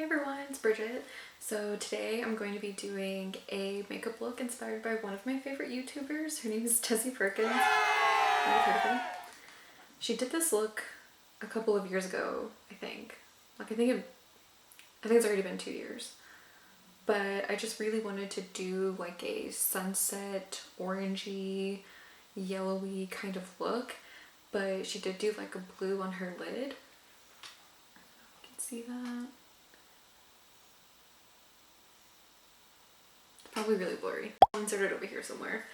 Hey everyone, it's Bridget. So today I'm going to be doing a makeup look inspired by one of my favorite YouTubers. Her name is Desi Perkins. I've heard of her. She did this look a couple of years ago, I think. I think it's already been 2 years. But I just really wanted to do like a sunset, orangey, yellowy kind of look. But she did do like a blue on her lid. You can see that. Probably really blurry. I'll insert it over here somewhere.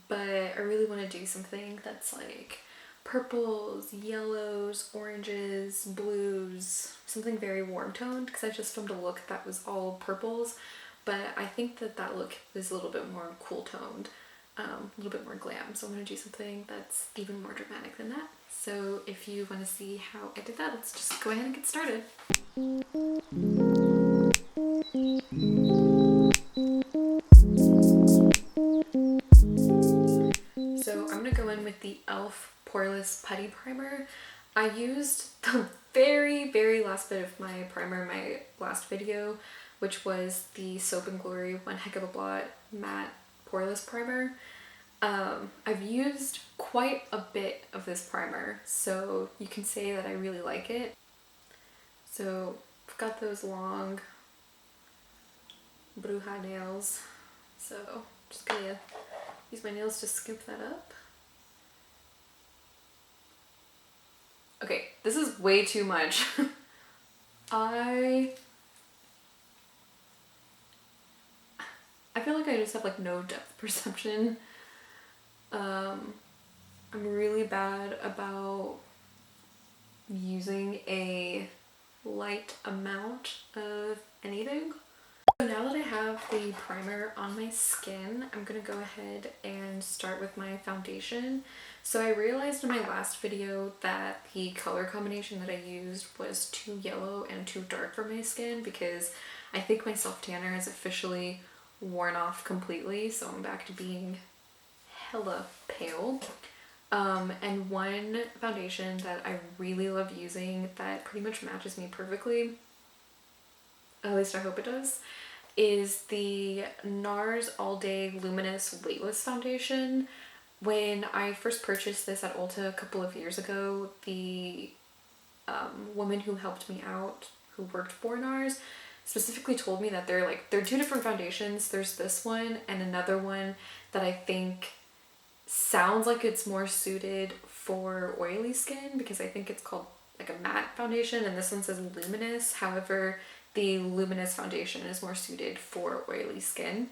But I really want to do something that's like purples, yellows, oranges, blues, something very warm toned, because I just filmed a look that was all purples, but I think that that look is a little bit more cool toned, a little bit more glam. So I'm going to do something that's even more dramatic than that. So if you want to see how I did that, let's just go ahead and get started. So I'm going to go in with the E.L.F. Poreless Putty Primer. I used the very last bit of my primer in my last video, which was the Soap & Glory One Heck of a Blot Matte Poreless Primer. I've used quite a bit of this primer, so you can say that I really like it. So I've got those long bruja nails, so I'm just gonna use my nails to scoop that up. Okay, this is way too much. I feel like I just have like no depth perception. I'm really bad about using a light amount of anything. So now that I have the primer on my skin, I'm gonna go ahead and start with my foundation. So I realized in my last video that the color combination that I used was too yellow and too dark for my skin, because I think my self tanner is officially worn off completely, so I'm back to being hella pale. And one foundation that I really love using that pretty much matches me perfectly, at least I hope it does, is the Nars All Day Luminous Weightless Foundation. When I first purchased this at Ulta a couple of years ago, the woman who helped me out, who worked for Nars, specifically told me that they're two different foundations. There's this one and another one that I think sounds like it's more suited for oily skin, because I think it's called like a matte foundation, and this one says Luminous. However, the Luminous foundation is more suited for oily skin.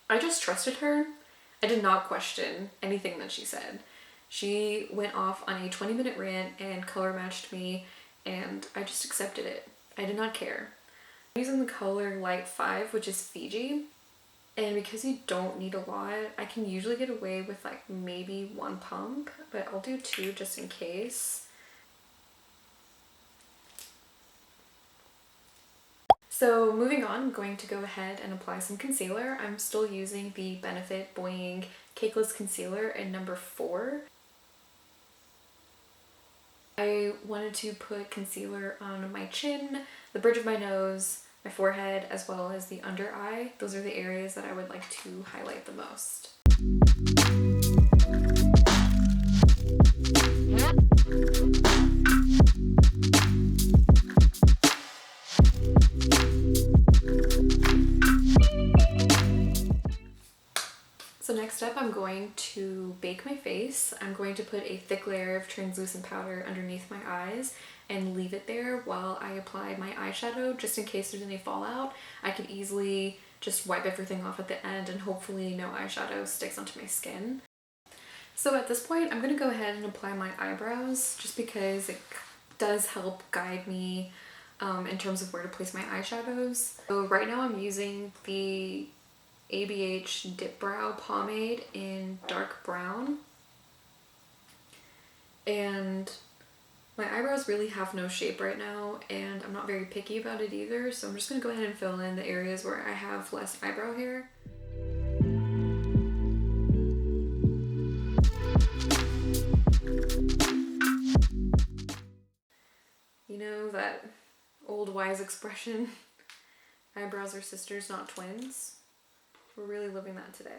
I just trusted her. I did not question anything that she said. She went off on a 20-minute rant and color matched me, and I just accepted it. I did not care. I'm using the color Light 5, which is Figi, and because you don't need a lot, I can usually get away with like maybe one pump, but I'll do two just in case. So moving on, I'm going to go ahead and apply some concealer. I'm still using the Benefit BOI-ING Cakeless Concealer in number 4. I wanted to put concealer on my chin, the bridge of my nose, my forehead, as well as the under eye. Those are the areas that I would like to highlight the most. So next up, I'm going to bake my face. I'm going to put a thick layer of translucent powder underneath my eyes and leave it there while I apply my eyeshadow, just in case there's any fallout. I could easily just wipe everything off at the end and hopefully no eyeshadow sticks onto my skin. So at this point, I'm going to go ahead and apply my eyebrows, just because it does help guide me in terms of where to place my eyeshadows. So right now I'm using the ABH Dipbrow Pomade in dark brown, and my eyebrows really have no shape right now, and I'm not very picky about it either, so I'm just going to go ahead and fill in the areas where I have less eyebrow hair. You know, that old wise expression, eyebrows are sisters, not twins. We're really living that today.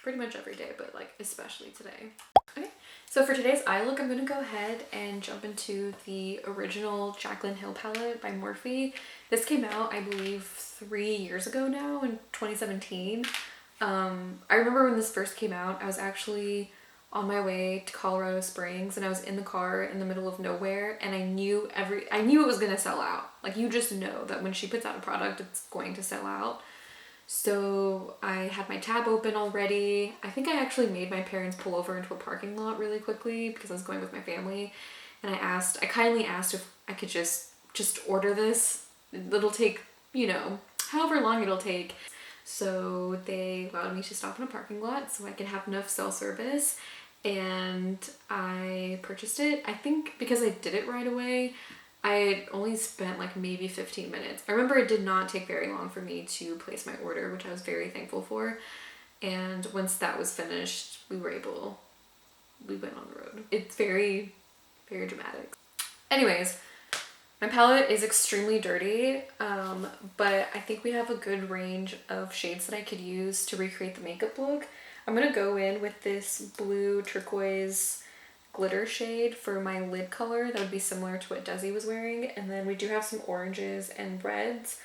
Pretty much every day, but like especially today. Okay, so for today's eye look, I'm gonna go ahead and jump into the original Jaclyn Hill palette by Morphe. This came out, I believe, 3 years ago now, in 2017. I remember when this first came out, I was actually on my way to Colorado Springs and I was in the car in the middle of nowhere, and I knew it was gonna sell out. Like, you just know that when she puts out a product, it's going to sell out. So I had my tab open already. I think I actually made my parents pull over into a parking lot really quickly because I was going with my family. And I kindly asked if I could just order this. It'll take, you know, however long it'll take. So they allowed me to stop in a parking lot so I could have enough cell service. And I purchased it. I think because I did it right away, I only spent like maybe 15 minutes. I remember it did not take very long for me to place my order, which I was very thankful for. And once that was finished, we went on the road. It's very, very dramatic. Anyways, my palette is extremely dirty, but I think we have a good range of shades that I could use to recreate the makeup look. I'm gonna go in with this blue turquoise glitter shade for my lid color that would be similar to what Desi was wearing, and then we do have some oranges and reds,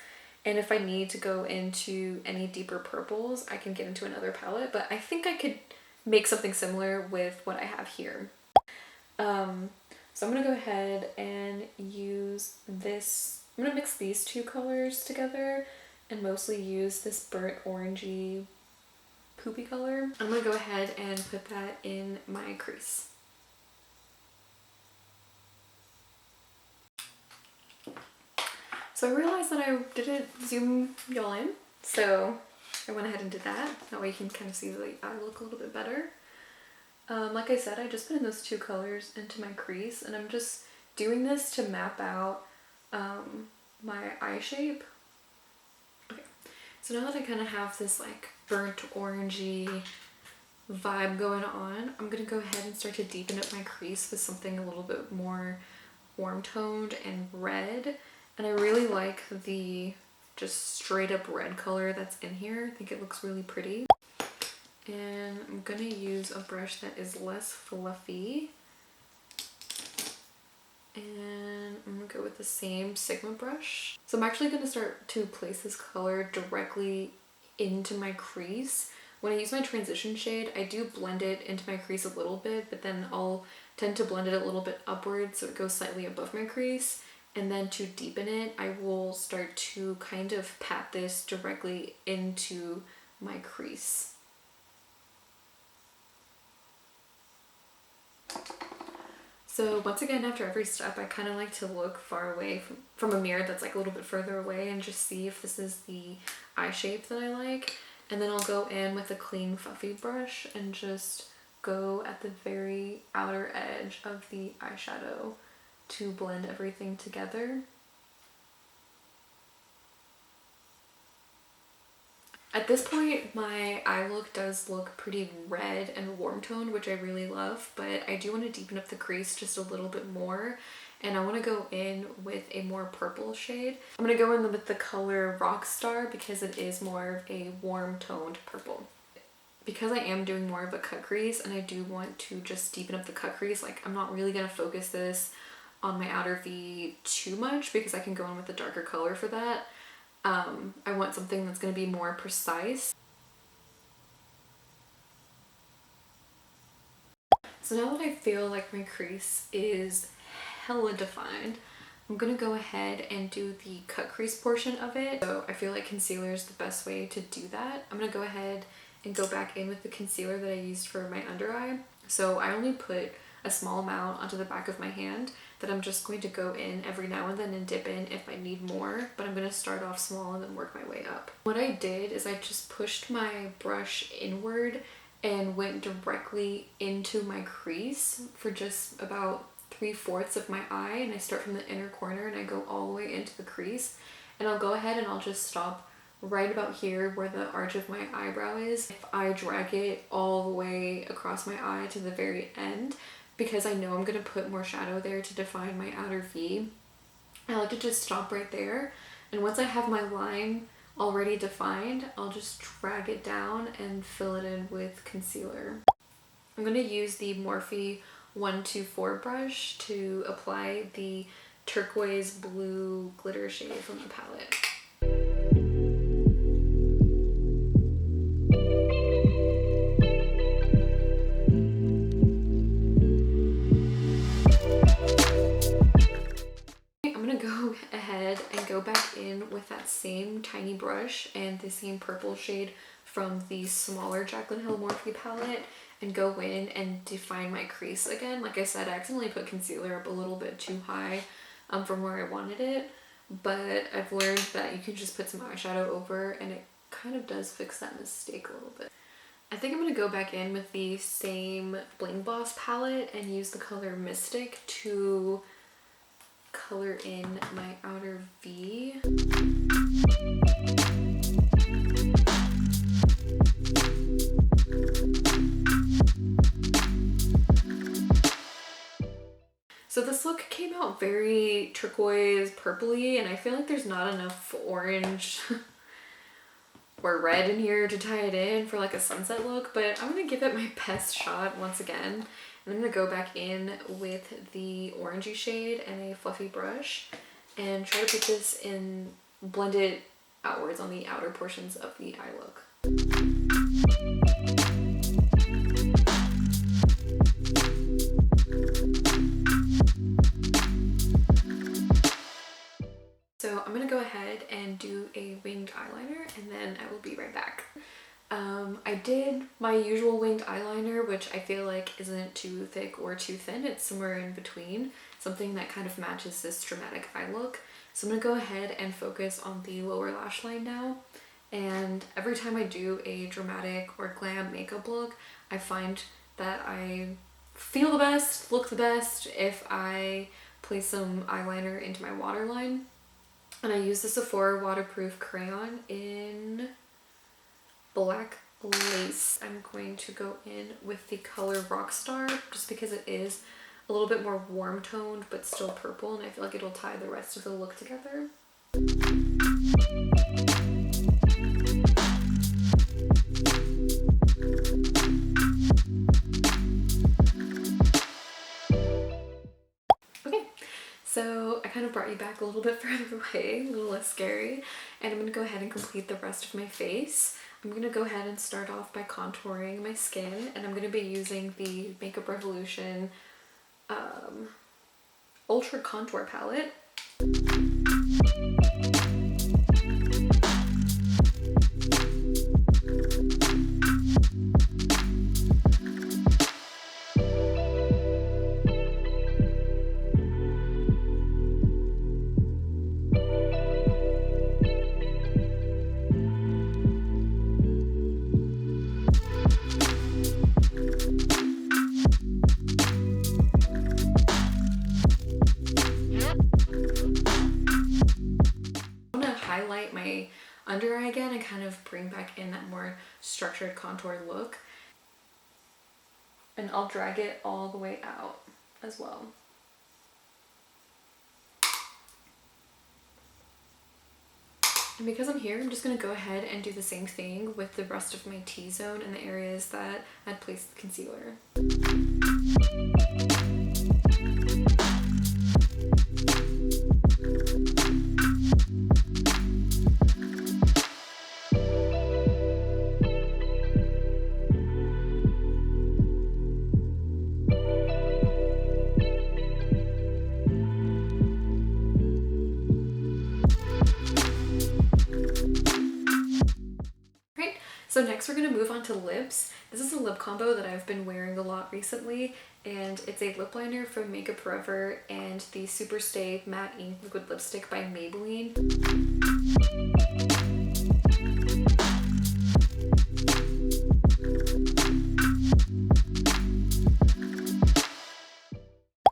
and if I need to go into any deeper purples I can get into another palette, but I think I could make something similar with what I have here. So I'm gonna go ahead and use this. I'm gonna mix these two colors together and mostly use this burnt orangey poopy color. I'm gonna go ahead and put that in my crease. So I realized that I didn't zoom y'all in, so I went ahead and did that. That way you can kind of see the eye look a little bit better. Like I said, I just put in those two colors into my crease, and I'm just doing this to map out my eye shape. Okay, so now that I kind of have this like burnt orangey vibe going on, I'm gonna go ahead and start to deepen up my crease with something a little bit more warm toned and red. And I really like the just straight up red color that's in here. I think it looks really pretty. And I'm gonna use a brush that is less fluffy. And I'm gonna go with the same Sigma brush. So I'm actually gonna start to place this color directly into my crease. When I use my transition shade, I do blend it into my crease a little bit, but then I'll tend to blend it a little bit upwards so it goes slightly above my crease. And then to deepen it, I will start to kind of pat this directly into my crease. So once again, after every step, I kind of like to look far away from a mirror that's like a little bit further away and just see if this is the eye shape that I like. And then I'll go in with a clean fluffy brush and just go at the very outer edge of the eyeshadow to blend everything together. At this point, my eye look does look pretty red and warm toned, which I really love, but I do want to deepen up the crease just a little bit more, and I want to go in with a more purple shade. I'm going to go in with the color Rockstar because it is more of a warm toned purple. Because I am doing more of a cut crease and I do want to just deepen up the cut crease, like I'm not really going to focus this on my outer V too much because I can go in with a darker color for that. I want something that's going to be more precise. So now that I feel like my crease is hella defined, I'm going to go ahead and do the cut crease portion of it. So I feel like concealer is the best way to do that. I'm going to go ahead and go back in with the concealer that I used for my under eye. So I only put a small amount onto the back of my hand that I'm just going to go in every now and then and dip in if I need more, but I'm going to start off small and then work my way up. What I did is I just pushed my brush inward and went directly into my crease for just about 3/4 of my eye, and I start from the inner corner and I go all the way into the crease, and I'll go ahead and I'll just stop right about here where the arch of my eyebrow is. If I drag it all the way across my eye to the very end, because I know I'm going to put more shadow there to define my outer V, I like to just stop right there, and once I have my line already defined, I'll just drag it down and fill it in with concealer. I'm going to use the Morphe 124 brush to apply the turquoise blue glitter shade from the palette. I'm going to go ahead and go back in with that same tiny brush and the same purple shade from the smaller Jaclyn Hill Morphe palette and go in and define my crease again. Like I said, I accidentally put concealer up a little bit too high from where I wanted it, but I've learned that you can just put some eyeshadow over and it kind of does fix that mistake a little bit. I think I'm going to go back in with the same Bling Boss palette and use the color Mystic to color in my outer V. So this look came out very turquoise purpley, and I feel like there's not enough orange or red in here to tie it in for like a sunset look, but I'm gonna give it my best shot once again. And I'm gonna go back in with the orangey shade and a fluffy brush and try to put this in, blend it outwards on the outer portions of the eye look. So I'm gonna go ahead and do a winged eyeliner and then I will be right back. I did my usual winged eyeliner, which I feel like isn't too thick or too thin. It's somewhere in between, something that kind of matches this dramatic eye look. So I'm gonna go ahead and focus on the lower lash line now. And every time I do a dramatic or glam makeup look, I find that I feel the best, look the best if I place some eyeliner into my waterline. And I use the SEPHORA waterproof crayon in Black Lace. I'm going to go in with the color Rockstar just because it is a little bit more warm toned but still purple, and I feel like it'll tie the rest of the look together. Okay, so I kind of brought you back a little bit further away, a little less scary, and I'm going to go ahead and complete the rest of my face. I'm going to go ahead and start off by contouring my skin, and I'm going to be using the Makeup Revolution Ultra Contour Palette. Highlight my under eye again and kind of bring back in that more structured contour look, and I'll drag it all the way out as well. And because I'm here, I'm just going to go ahead and do the same thing with the rest of my T-zone and the areas that I'd placed concealer. So next we're going to move on to lips. This is a lip combo that I've been wearing a lot recently, and it's a lip liner from Makeup Forever and the Super Stay Matte Ink Liquid Lipstick by Maybelline.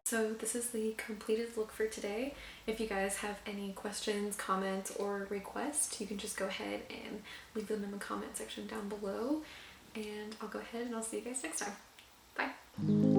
So this is the completed look for today. If you guys have any questions, comments, or requests, you can just go ahead and leave them in the comment section down below. And I'll go ahead and I'll see you guys next time. Bye!